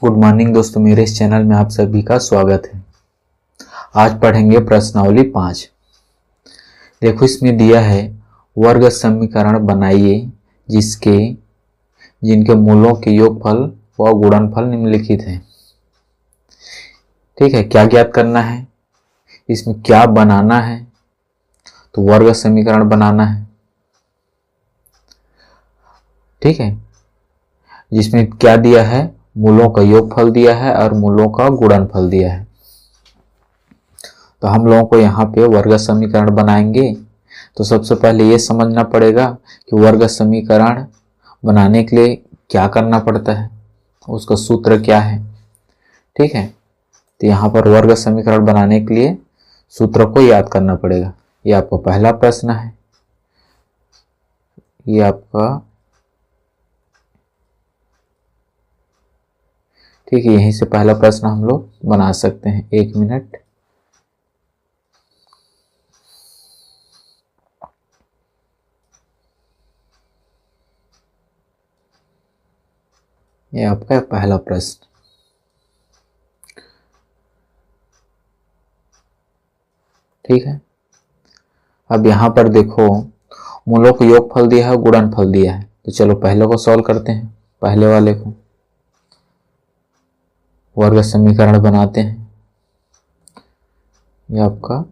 Good morning दोस्तों, मेरे इस चैनल में आप सभी का स्वागत है। आज पढ़ेंगे प्रश्नावली 5। देखो इसमें दिया है वर्ग समीकरण बनाइए जिनके मूलों के योगफल व गुणनफल निम्नलिखित हैं। ठीक है, क्या ज्ञात करना है, इसमें क्या बनाना है, तो वर्ग समीकरण बनाना है। ठीक है, जिसमें क्या दिया है, मूलों का योगफल दिया है और मूलों का गुणनफल दिया है। तो हम लोगों को यहाँ पे वर्ग समीकरण बनाएंगे। तो सबसे पहले ये समझना पड़ेगा कि वर्ग समीकरण बनाने के लिए क्या करना पड़ता है, उसका सूत्र क्या है। ठीक है, तो यहाँ पर वर्ग समीकरण बनाने के लिए सूत्र को याद करना पड़ेगा। ये आपका पहला प्रश्न है। ये आपका ठीक है, यहीं से पहला प्रश्न हम लोग बना सकते हैं। 1 मिनट। ये आपका पहला प्रश्न। ठीक है, अब यहां पर देखो मूलों को योगफल दिया है, गुणनफल दिया है। तो चलो पहले को सॉल्व करते हैं, पहले वाले को वर्ग समीकरण बनाते हैं। ये आपका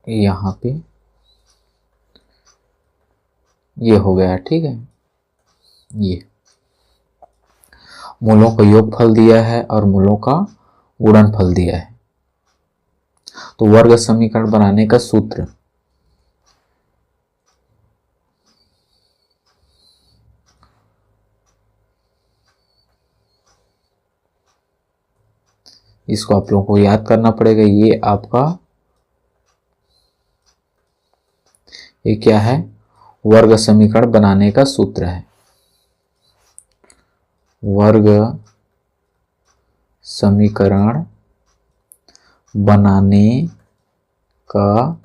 यहाँ पे ये हो गया। ठीक है, ये मूलों का योगफल दिया है और मूलों का गुणनफल दिया है। तो वर्ग समीकरण बनाने का सूत्र, इसको आप लोगों को याद करना पड़ेगा। ये आपका ये क्या है, वर्ग समीकरण बनाने का सूत्र है। वर्ग समीकरण बनाने का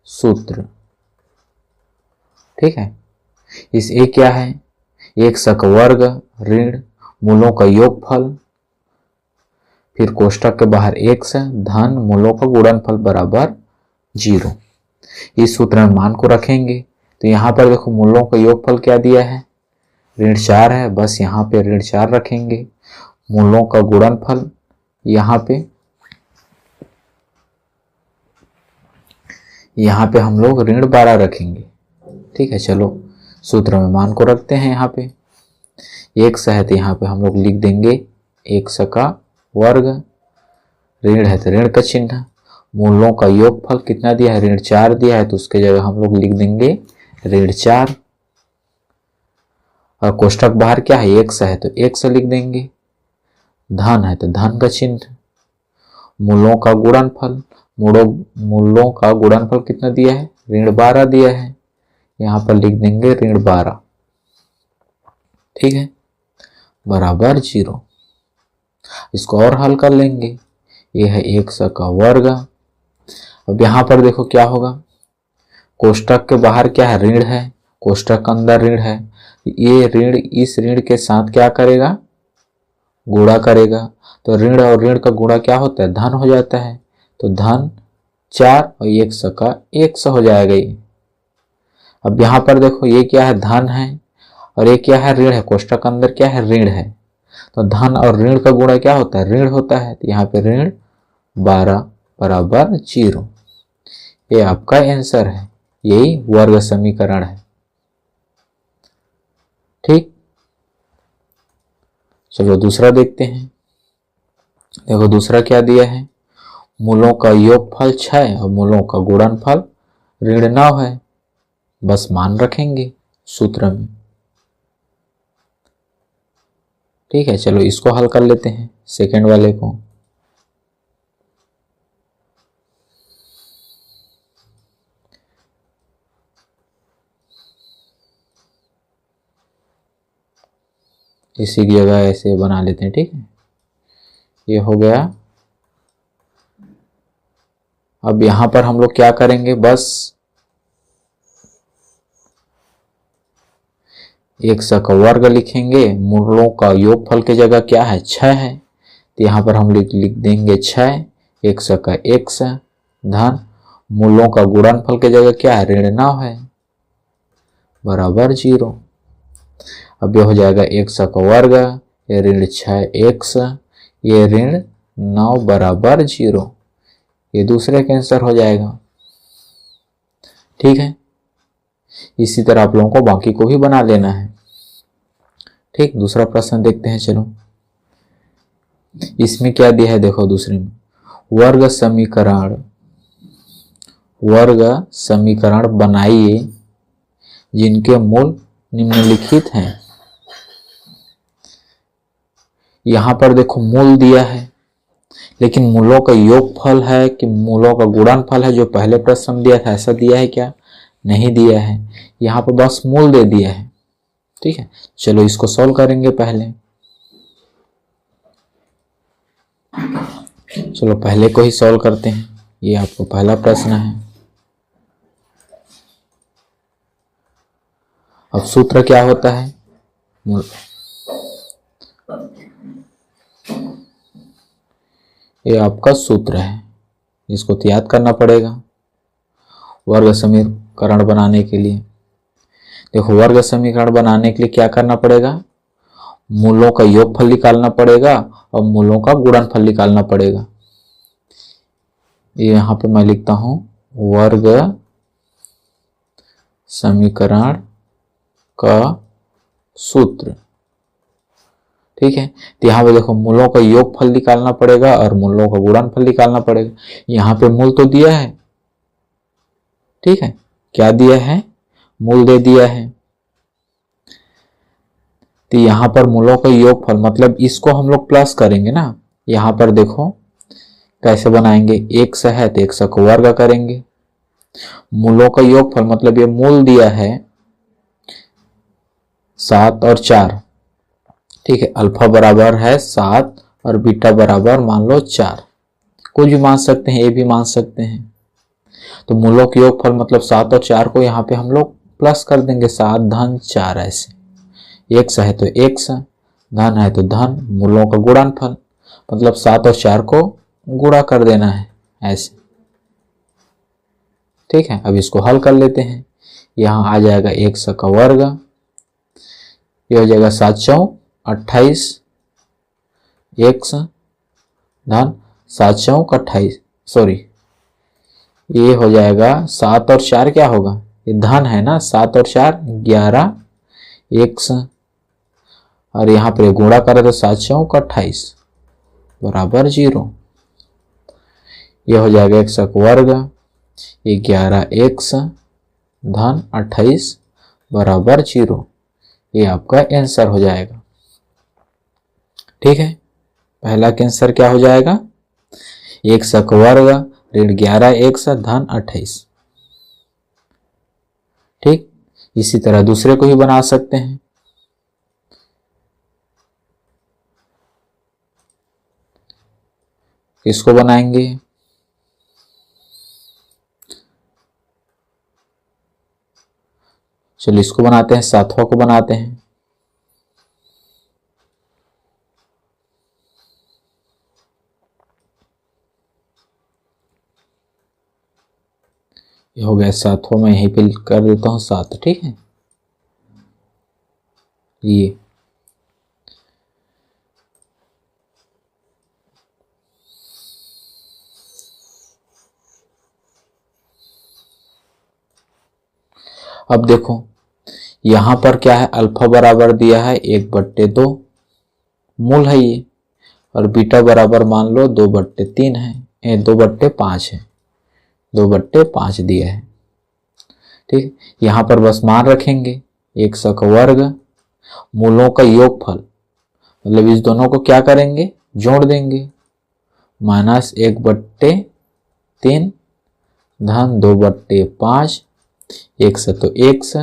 सूत्र। ठीक है, इस एक क्या है, एक का वर्ग ऋण मूलों का योगफल, फिर कोष्टक के बाहर x धन मूलों का गुणनफल बराबर 0। इस सूत्र में मान को रखेंगे। तो यहाँ पर देखो मूलों का योगफल क्या दिया है, ऋण 4 है, बस यहाँ पे ऋण 4 रखेंगे। मूलों का गुणनफल यहाँ पे हम लोग ऋण 12 रखेंगे। ठीक है, चलो सूत्र में मान को रखते हैं। यहाँ पे x है तो यहाँ पे हम लोग लिख देंगे x का वर्ग, ऋण है तो ऋण का चिन्ह, मूलों का योगफल कितना दिया है, ऋण 4 दिया है, तो उसके जगह हम लोग लिख देंगे ऋण 4। और कोष्टक बाहर क्या है, x है तो x लिख देंगे, धन है तो धन का चिन्ह, मूलों का गुणनफल, मूलों का गुणनफल कितना दिया है, ऋण 12 दिया है, यहाँ पर लिख देंगे ऋण 12। ठीक है, बराबर 0। इसको और हल कर लेंगे। ये है x का वर्ग। अब यहाँ पर देखो क्या होगा, कोष्टक के बाहर क्या है, ऋण है, कोष्टक के अंदर ऋण है। ये ऋण इस ऋण के साथ क्या करेगा, गुणा करेगा। तो ऋण और ऋण का गुणा क्या होता है, धन हो जाता है। तो धन 4 और x का 100 हो जाएगा ये। अब यहाँ पर देखो ये क्या है, धन है, और ये क्या है, ऋण है, कोष्टक के अंदर क्या है, ऋण है। तो धन और ऋण का गुणा क्या होता है, ऋण होता है। तो यहाँ पे ऋण 12 बराबर 0। ये आपका आंसर है, यही वर्ग समीकरण है। ठीक, चलो दूसरा देखते हैं। देखो दूसरा क्या दिया है, मूलों का योगफल 6 और मूलों का गुणनफल ऋण 9 है। बस मान रखेंगे सूत्र में। ठीक है, चलो इसको हल कर लेते हैं, सेकंड वाले को। इसी की जगह ऐसे बना लेते हैं। ठीक है, ये हो गया। अब यहां पर हम लोग क्या करेंगे, बस x का वर्ग लिखेंगे, मूलों का योगफल की जगह क्या है 6 है, तो यहाँ पर हम लिख देंगे 6, x का x धन मूलों का गुणनफल की जगह क्या है ऋण 9 है बराबर 0। अब ये हो जाएगा x का वर्ग, ये ऋण 6x, ये ऋण 9 बराबर 0, ये दूसरे का आंसर हो जाएगा। ठीक है, इसी तरह आप लोगों को बाकी को भी बना लेना है। ठीक, दूसरा प्रश्न देखते हैं। चलो, इसमें क्या दिया है देखो, दूसरे में वर्ग समीकरण बनाइए जिनके मूल निम्नलिखित हैं। यहां पर देखो मूल दिया है, लेकिन मूलों का योगफल है कि मूलों का गुणनफल है, जो पहले प्रश्न में दिया था ऐसा दिया है क्या, नहीं दिया है। यहाँ पर बस मूल दे दिया है। ठीक है, चलो इसको सॉल्व करेंगे पहले। चलो पहले को ही सॉल्व करते हैं, ये आपको पहला प्रश्न है। अब सूत्र क्या होता है, ये आपका सूत्र है, इसको तो याद करना पड़ेगा वर्ग समीकरण बनाने के लिए। देखो, वर्ग समीकरण बनाने के लिए क्या करना पड़ेगा, मूलों का योगफल निकालना पड़ेगा और मूलों का गुणनफल निकालना पड़ेगा। ये यहां पे मैं लिखता हूं वर्ग समीकरण का सूत्र। ठीक है, तो यहाँ पे देखो मूलों का योगफल निकालना पड़ेगा और मूलों का गुणनफल निकालना पड़ेगा। यहाँ पे मूल तो दिया है, ठीक है, क्या दिया है, मूल दे दिया है। तो यहाँ पर मूलों का योगफल मतलब इसको हम लोग प्लस करेंगे ना। यहाँ पर देखो कैसे बनाएंगे, x है तो x का वर्ग करेंगे, मूलों का योगफल मतलब ये मूल दिया है 7 और 4। ठीक है, अल्फा बराबर है 7 और बीटा बराबर मान लो 4, कुछ भी मान सकते हैं, ये भी मान सकते हैं। तो मूलों के योगफल मतलब 7 और 4 को यहाँ पे हम लोग प्लस कर देंगे, 7 धन 4 ऐसे, x है तो x, धन है तो धन, मूलों का गुणनफल मतलब 7 और 4 को गुणा कर देना है ऐसे। ठीक है, अब इसको हल कर लेते हैं। यहाँ आ जाएगा x का वर्ग, ये हो जाएगा 7 चौक 28 x धन 7 चौक 28, सॉरी ये हो जाएगा 7 और 4 क्या होगा, ये धन है ना, 7 और 4 11 x, और यहाँ पर गुणा करें तो 7 चौक 28 बराबर 0। ये हो जाएगा x का वर्ग, ये 11x धन 28 बराबर 0, ये आपका आंसर हो जाएगा। ठीक है, पहला का आंसर क्या हो जाएगा, x का वर्ग ऋण 11x धन 28। ठीक, इसी तरह दूसरे को ही बना सकते हैं। किसको बनाएंगे, चलिए इसको बनाते हैं, 7वां को बनाते हैं। ये हो गया 7वां, मैं यहीं पे कर देता हूं 7। ठीक है, ये अब देखो यहां पर क्या है, अल्फा बराबर दिया है 1/2, मूल है ये, और बीटा बराबर मान लो 2/3 है, 2/5 है, 2/5 दिया है। ठीक, यहां पर बस मान रखेंगे x का वर्ग, मूलों का योगफल मतलब इस दोनों को क्या करेंगे, जोड़ देंगे, माइनस 1/3 धन 2/5, x तो x,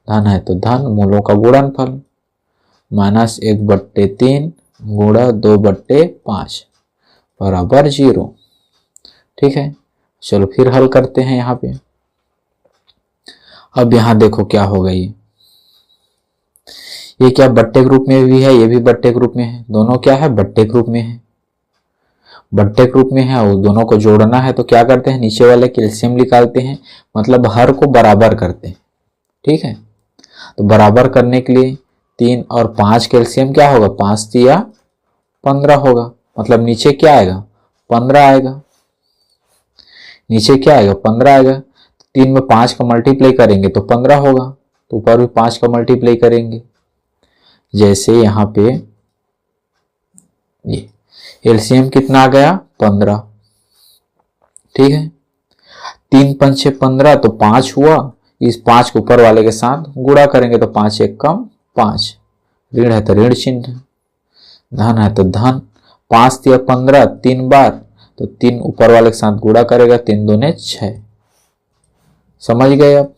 धन है तो धन, मूलों का गुणनफल माइनस 1/3 गुणा 2/5 बराबर 0। ठीक है, चलो फिर हल करते हैं यहाँ पे। अब यहाँ देखो क्या होगा, ये ये क्या बट्टे ग्रुप में भी है, ये भी बट्टे ग्रुप में है, दोनों क्या है बट्टे ग्रुप में है, बट्टे ग्रुप में है और दोनों को जोड़ना है तो क्या करते हैं नीचे वाले कैल्शियम निकालते हैं, मतलब हर को बराबर करते हैं। ठीक है, तो बराबर करने के लिए 3 और 5 कैल्शियम क्या होगा 5 तिया 15 होगा, मतलब नीचे क्या आएगा 15 आएगा, नीचे क्या आएगा 15 आएगा। 3 में 5 का मल्टीप्लाई करेंगे तो 15 होगा, तो ऊपर भी 5 का मल्टीप्लाई करेंगे। जैसे यहाँ पे ये एलसीएम कितना आ गया 15। ठीक है, 3 पंचे 15 तो 5 हुआ, इस 5 को ऊपर वाले के साथ गुणा करेंगे तो 5 एक कम 5, ऋण है तो ऋण चिन्ह, धन है तो धन, 5 तिया 15 3 बार, तो 3 ऊपर वाले के साथ गुणा करेगा 3 दूने 6। समझ गए अब,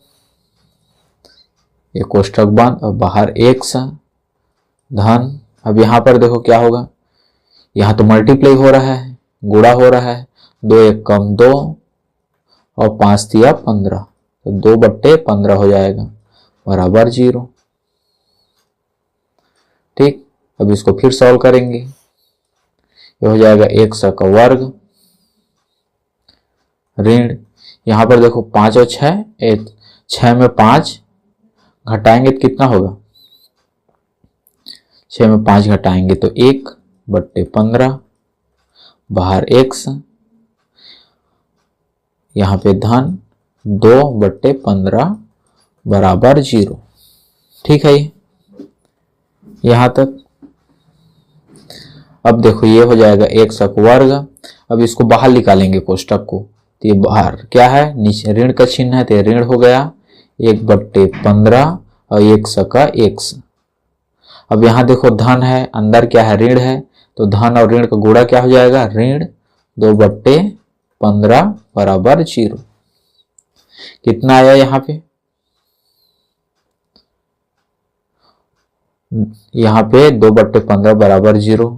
ये कोष्ठक बंद और बाहर एक सा धन। अब यहां पर देखो क्या होगा, यहां तो मल्टीप्लाई हो रहा है गुणा हो रहा है, 2 एक कम 2 और 5 तिया 15, तो 2/15 हो जाएगा बराबर 0। ठीक, अब इसको फिर सॉल्व करेंगे, ये हो जाएगा 1 का वर्ग ऋण, यहां पर देखो 5 और 6, 6 में 5 घटाएंगे तो कितना होगा, 6 में 5 घटाएंगे तो 1/15, बाहर x, यहां पे धन 2/15 बराबर 0। ठीक है, यहां तक। अब देखो ये हो जाएगा 1 का वर्ग, अब इसको बाहर निकालेंगे कोष्टक को, तो ये बाहर क्या है नीचे ऋण का चिन्ह है तो ऋण हो गया 1/15 और 1 का x। अब यहां देखो धन है, अंदर क्या है ऋण है, तो धन और ऋण का गुणा क्या हो जाएगा ऋण 2/15 बराबर 0। कितना आया यहाँ पे, यहाँ पे 2/15 बराबर 0।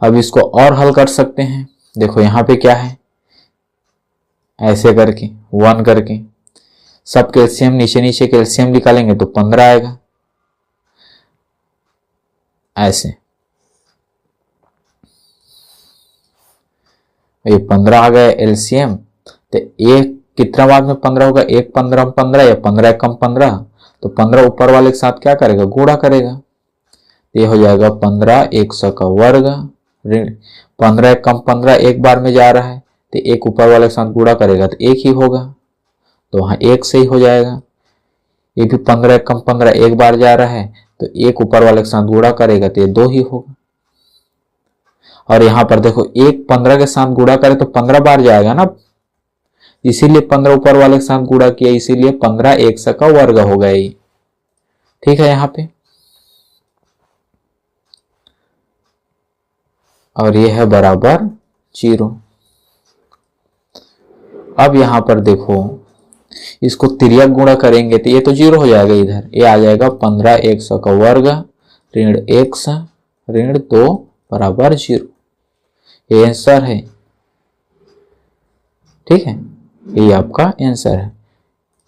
अब इसको और हल कर सकते हैं, देखो यहाँ पे क्या है, ऐसे करके 1 करके सब कैल्शियम नीचे नीचे कैल्शियम निकालेंगे तो 15 आएगा, ऐसे ये 15 आ गया एलसीएम, तो एक कितना बाद में 15 होगा, 1 15 15 या 15 कम 15, तो 15 ऊपर वाले के साथ क्या करेगा गुणा करेगा, तो ये हो जाएगा 15 100 का वर्ग ऋण 15 कम 15 एक बार में जा रहा है, तो एक ऊपर वाले के साथ गुणा करेगा तो एक ही होगा, तो वहां एक से ही हो जाएगा। ये भी 15 कम 15 एक बार जा रहा है, तो एक ऊपर वाले के साथ गुणा करेगा तो ये 2 ही होगा। और यहां पर देखो 1 15 के साथ गुणा करे तो 15 बार जाएगा ना, इसीलिए 15 ऊपर वाले के साथ गुणा किया, इसीलिए 15 100 का वर्ग हो गया ये। ठीक है यहाँ पे, और ये है बराबर 0। अब यहां पर देखो इसको तिर्यक गुणा करेंगे तो ये तो 0 हो जाएगा, इधर ये आ जाएगा 15 100 का वर्ग ऋण 1 ऋण 2 बराबर 0, ये आंसर है। ठीक है, ये आपका आंसर है।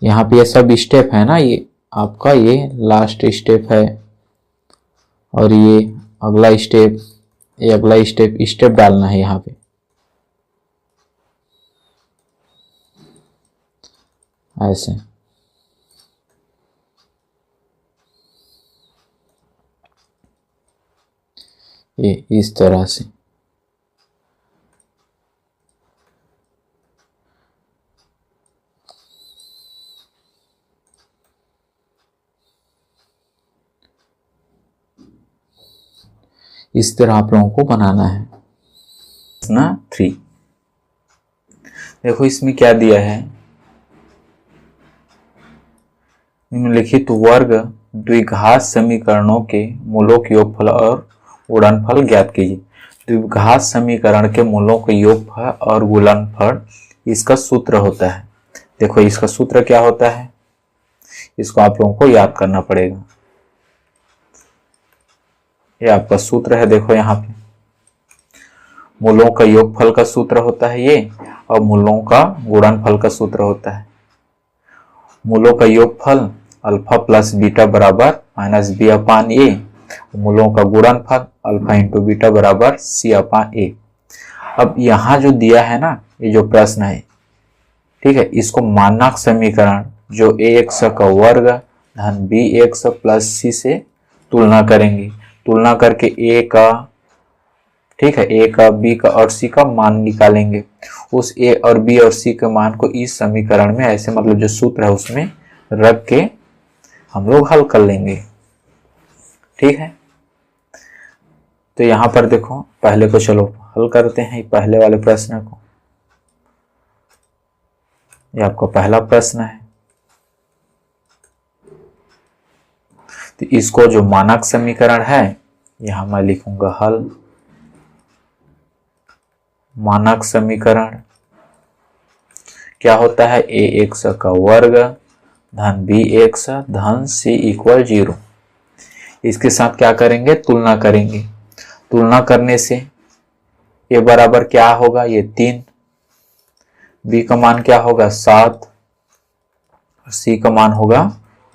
यहाँ पे ये सब स्टेप है ना, ये आपका ये लास्ट स्टेप है, और ये अगला स्टेप, ये अगला स्टेप डालना है यहाँ पे ऐसे। ये इस तरह से। इस तरह आप लोगों को बनाना है ना 3। देखो इसमें क्या दिया है, निम्नलिखित वर्ग द्विघात समीकरणों के मूलों के योगफल और गुणनफल ज्ञात कीजिए। द्विघात समीकरण के मूलों के योगफल और गुणनफल इसका सूत्र होता है। देखो इसका सूत्र क्या होता है, इसको आप लोगों को याद करना पड़ेगा। ये आपका सूत्र है, देखो यहाँ पे मूलों का योगफल का सूत्र होता है ये, और मूलों का गुणनफल का सूत्र होता है। मूलों का योगफल अल्फा प्लस बीटा बराबर माइनस बी अपान ए, मूलों का गुणनफल अल्फा इंटू बीटा बराबर सी अपान ए। अब यहाँ जो दिया है ना, ये जो प्रश्न है, ठीक है, इसको मानक समीकरण जो ए एक्स का वर्ग धन बी एक्स प्लस सी से तुलना करेंगे। तुलना करके ए का, ठीक है, ए का, बी का और सी का मान निकालेंगे। उस ए और बी और सी के मान को इस समीकरण में ऐसे, मतलब जो सूत्र है उसमें रख के हम लोग हल कर लेंगे। ठीक है, तो यहां पर देखो, पहले को चलो हल करते हैं पहले वाले प्रश्न को। ये आपका पहला प्रश्न है। तो इसको जो मानक समीकरण है, यहां मैं लिखूंगा हल। मानक समीकरण क्या होता है? ए एक्स का वर्ग धन बी एक्स धन सी इक्वल 0। इसके साथ क्या करेंगे? तुलना करेंगे। तुलना करने से ए बराबर क्या होगा? ये 3, बी का मान क्या होगा? 7, सी का मान होगा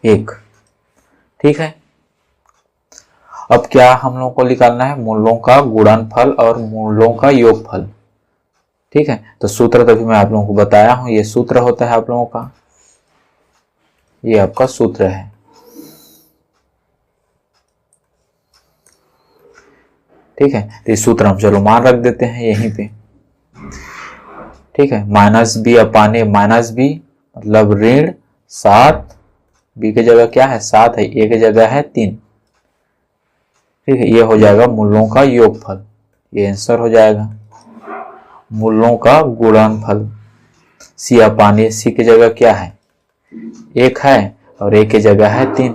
1। ठीक है, अब क्या हम लोग को निकालना है? मूलों का गुणनफल और मूलों का योगफल। ठीक है, तो सूत्र तभी मैं आप लोगों को बताया हूं, ये सूत्र होता है आप लोगों का, ये आपका सूत्र है। ठीक है, तो ये सूत्र हम चलो मान रख देते हैं यहीं पे। ठीक है, माइनस बी अपान ए, माइनस बी मतलब ऋण 7, बी की जगह क्या है? 7 है, ए की जगह है 3। ठीक है, ये हो जाएगा मूलों का योगफल, ये आंसर हो जाएगा। मूलों का गुणनफल सी अपान ए, सी की जगह क्या है? 1 है और ए की जगह है 3,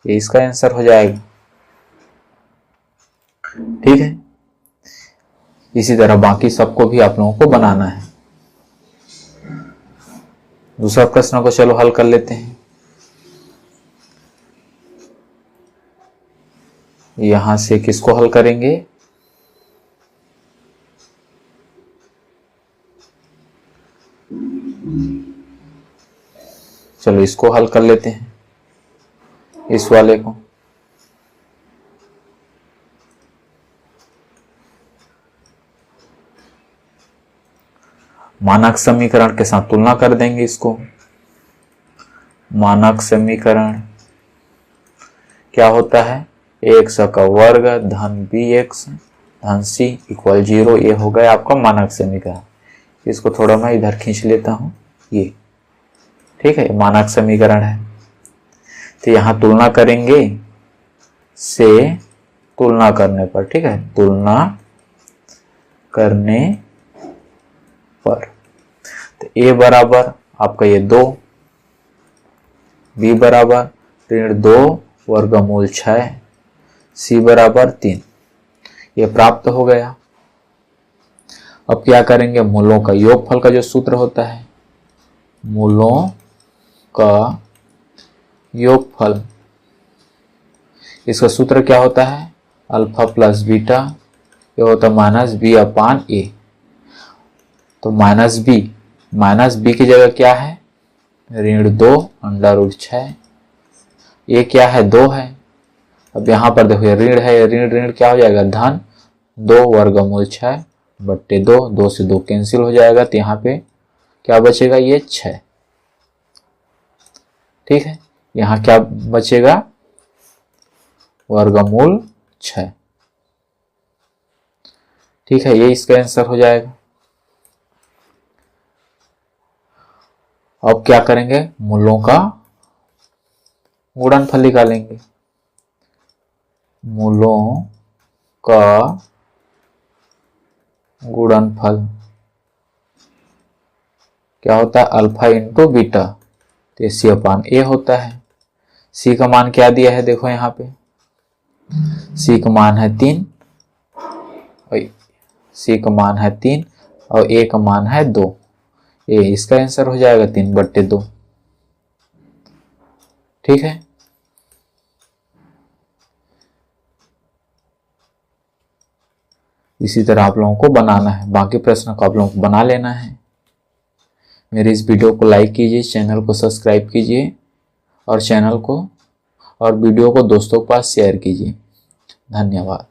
ये इसका आंसर हो जाएगा। ठीक है, इसी तरह बाकी सबको भी आप लोगों को बनाना है। दूसरा प्रश्न को चलो हल कर लेते हैं। यहां से किसको हल करेंगे? चलो इसको हल कर लेते हैं, इस वाले को। मानक समीकरण के साथ तुलना कर देंगे इसको। मानक समीकरण क्या होता है? एक्स का वर्ग धन बी एक्स धन सी इक्वल 0, ये हो गया आपका मानक समीकरण। इसको थोड़ा मैं इधर खींच लेता हूं, ये। ठीक है, मानक समीकरण है। तो यहां तुलना करेंगे से तुलना करने पर, ठीक है, तुलना करने पर, तो ए बराबर आपका ये 2, बी बराबर ऋण 2 वर्गमूल 6, सी बराबर 3, ये प्राप्त हो गया। अब क्या करेंगे? मूलों का योगफल का जो सूत्र होता है, मूलों का योगफल, इसका सूत्र क्या होता है? अल्फा प्लस बीटा, ये होता है माइनस बी अपान ए। तो माइनस बी की जगह क्या है? ऋण 2 अंडर 6, ये क्या है? 2 है। अब यहां पर देखो, ये ऋण है, ऋण ऋण क्या हो जाएगा? धन 2 वर्गमूल 6 बट्टे 2, 2 से 2 कैंसिल हो जाएगा, तो यहाँ पे क्या बचेगा? ये 6। ठीक है, यहाँ क्या बचेगा? वर्गमूल 6। ठीक है, ये इसका आंसर हो जाएगा। अब क्या करेंगे? मूलों का गुणनफल निकालेंगे। मूलों का गुणनफल क्या होता है? अल्फा इंटू बीटा, तो सी अपान ए होता है। सी का मान क्या दिया है? देखो यहाँ पे सी का मान है 3, सी का मान है 3 और ए का मान है 2, ये इसका आंसर हो जाएगा 3/2। ठीक है, इसी तरह आप लोगों को बनाना है, बाकी प्रश्न को आप लोगों को बना लेना है। मेरे इस वीडियो को लाइक कीजिए, चैनल को सब्सक्राइब कीजिए और चैनल को और वीडियो को दोस्तों के पास शेयर कीजिए। धन्यवाद।